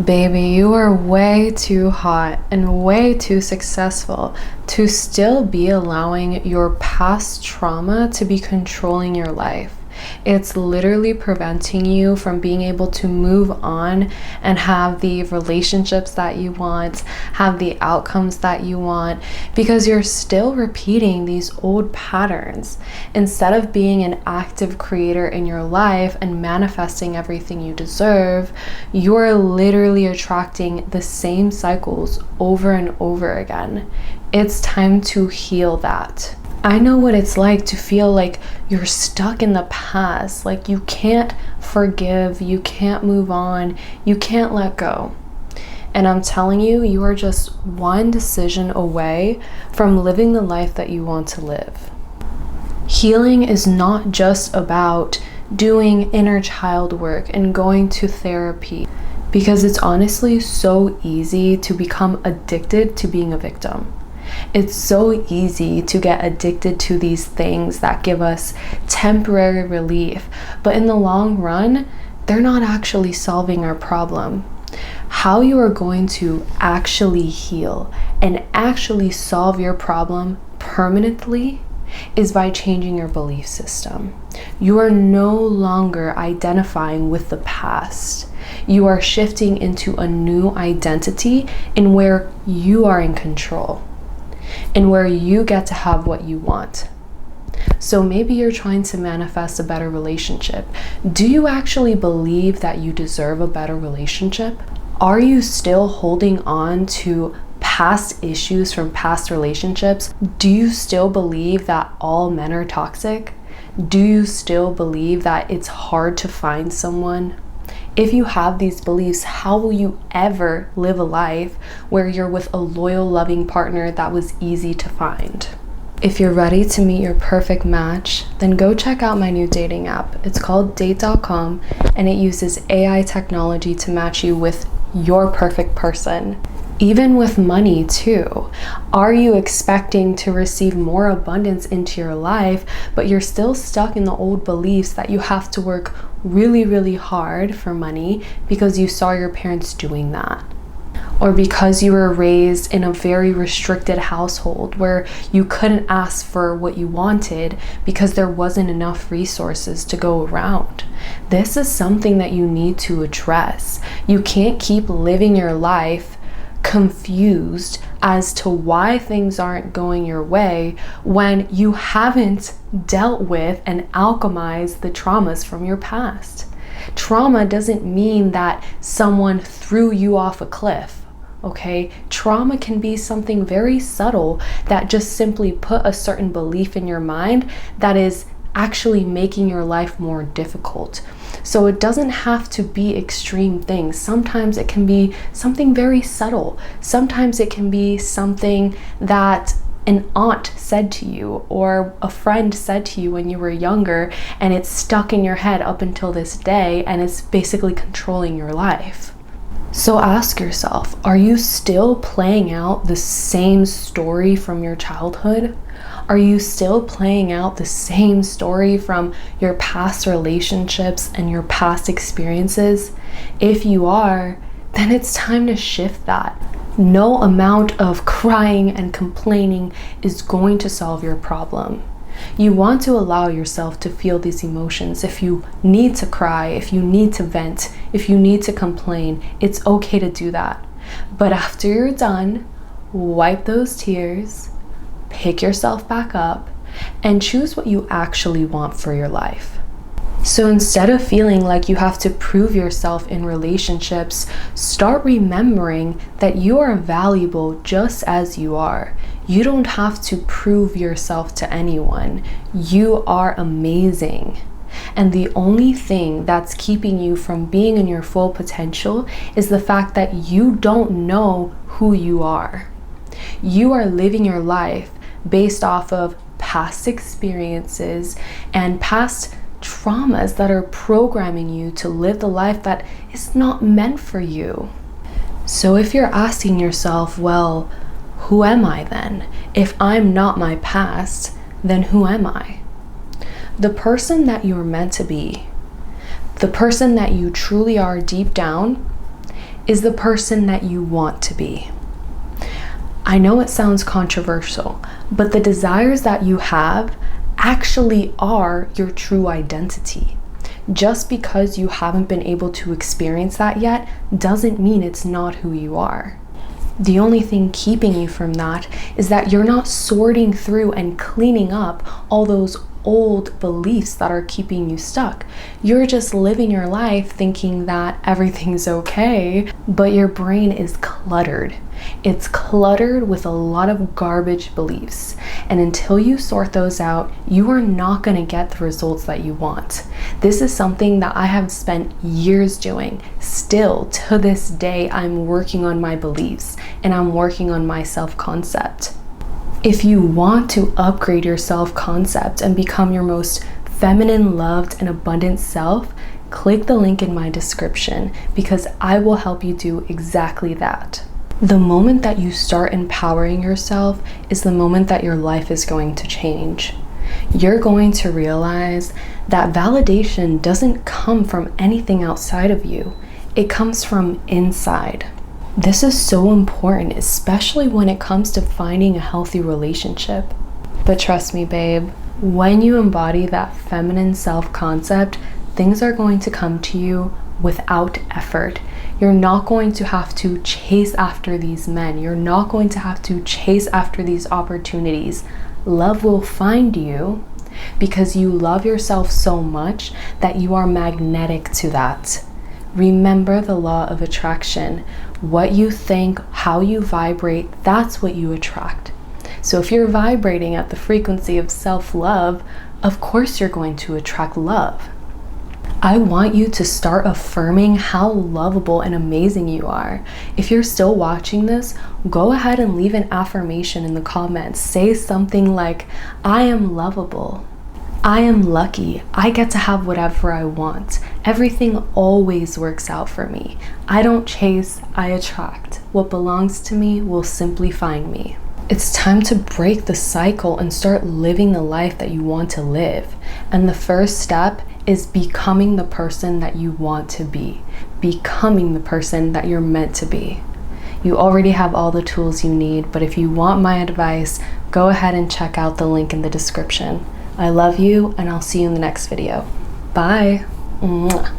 Baby, you are way too hot and way too successful to still be allowing your past trauma to be controlling your life. It's literally preventing you from being able to move on and have the relationships that you want, have the outcomes that you want, because you're still repeating these old patterns. Instead of being an active creator in your life and manifesting everything you deserve, you're literally attracting the same cycles over and over again. It's time to heal that. I know what it's like to feel like you're stuck in the past, like you can't forgive, you can't move on, you can't let go. And I'm telling you, you are just one decision away from living the life that you want to live. Healing is not just about doing inner child work and going to therapy, because it's honestly so easy to become addicted to being a victim. It's so easy to get addicted to these things that give us temporary relief, but in the long run, they're not actually solving our problem. How you are going to actually heal and actually solve your problem permanently is by changing your belief system. You are no longer identifying with the past. You are shifting into a new identity in where you are in control, and where you get to have what you want. So maybe you're trying to manifest a better relationship. Do you actually believe that you deserve a better relationship? Are you still holding on to past issues from past relationships? Do you still believe that all men are toxic? Do you still believe that it's hard to find someone? If you have these beliefs, how will you ever live a life where you're with a loyal, loving partner that was easy to find? If you're ready to meet your perfect match, then go check out my new dating app. It's called Date.com, and it uses AI technology to match you with your perfect person. Even with money too. Are you expecting to receive more abundance into your life, but you're still stuck in the old beliefs that you have to work really, really hard for money because you saw your parents doing that? Or because you were raised in a very restricted household where you couldn't ask for what you wanted because there wasn't enough resources to go around? This is something that you need to address. You can't keep living your life confused as to why things aren't going your way when you haven't dealt with and alchemized the traumas from your past. Trauma doesn't mean that someone threw you off a cliff, okay? Trauma can be something very subtle that just simply put a certain belief in your mind that is actually making your life more difficult. So it doesn't have to be extreme things. Sometimes it can be something very subtle. Sometimes it can be something that an aunt said to you or a friend said to you when you were younger, and it's stuck in your head up until this day, and it's basically controlling your life. So ask yourself, are you still playing out the same story from your childhood? Are you still playing out the same story from your past relationships and your past experiences? If you are, then it's time to shift that. No amount of crying and complaining is going to solve your problem. You want to allow yourself to feel these emotions. If you need to cry, if you need to vent, if you need to complain, it's okay to do that. But after you're done, wipe those tears, pick yourself back up, and choose what you actually want for your life. So instead of feeling like you have to prove yourself in relationships, start remembering that you are valuable just as you are. You don't have to prove yourself to anyone. You are amazing. And the only thing that's keeping you from being in your full potential is the fact that you don't know who you are. You are living your life based off of past experiences and past traumas that are programming you to live the life that is not meant for you. So if you're asking yourself, well, who am I then? If I'm not my past, then who am I? The person that you're meant to be, the person that you truly are deep down, is the person that you want to be. I know it sounds controversial, but the desires that you have actually are your true identity. Just because you haven't been able to experience that yet doesn't mean it's not who you are. The only thing keeping you from that is that you're not sorting through and cleaning up all those old beliefs that are keeping you stuck. You're just living your life thinking that everything's okay, but your brain is cluttered. It's cluttered with a lot of garbage beliefs. And until you sort those out, you are not going to get the results that you want. This is something that I have spent years doing. Still, to this day, I'm working on my beliefs and I'm working on my self-concept. If you want to upgrade your self-concept and become your most feminine, loved, and abundant self, click the link in my description because I will help you do exactly that. The moment that you start empowering yourself is the moment that your life is going to change. You're going to realize that validation doesn't come from anything outside of you. It comes from inside. This is so important, especially when it comes to finding a healthy relationship. But trust me, babe, when you embody that feminine self-concept, things are going to come to you without effort. You're not going to have to chase after these men. You're not going to have to chase after these opportunities. Love will find you because you love yourself so much that you are magnetic to that. Remember the law of attraction. What you think, how you vibrate, that's what you attract. So if you're vibrating at the frequency of self-love, of course you're going to attract love. I want you to start affirming how lovable and amazing you are. If you're still watching this, go ahead and leave an affirmation in the comments. Say something like, I am lovable. I am lucky. I get to have whatever I want. Everything always works out for me. I don't chase, I attract. What belongs to me will simply find me. It's time to break the cycle and start living the life that you want to live. And the first step is becoming the person that you want to be. Becoming the person that you're meant to be. You already have all the tools you need, but if you want my advice, go ahead and check out the link in the description. I love you, and I'll see you in the next video. Bye. Mwah.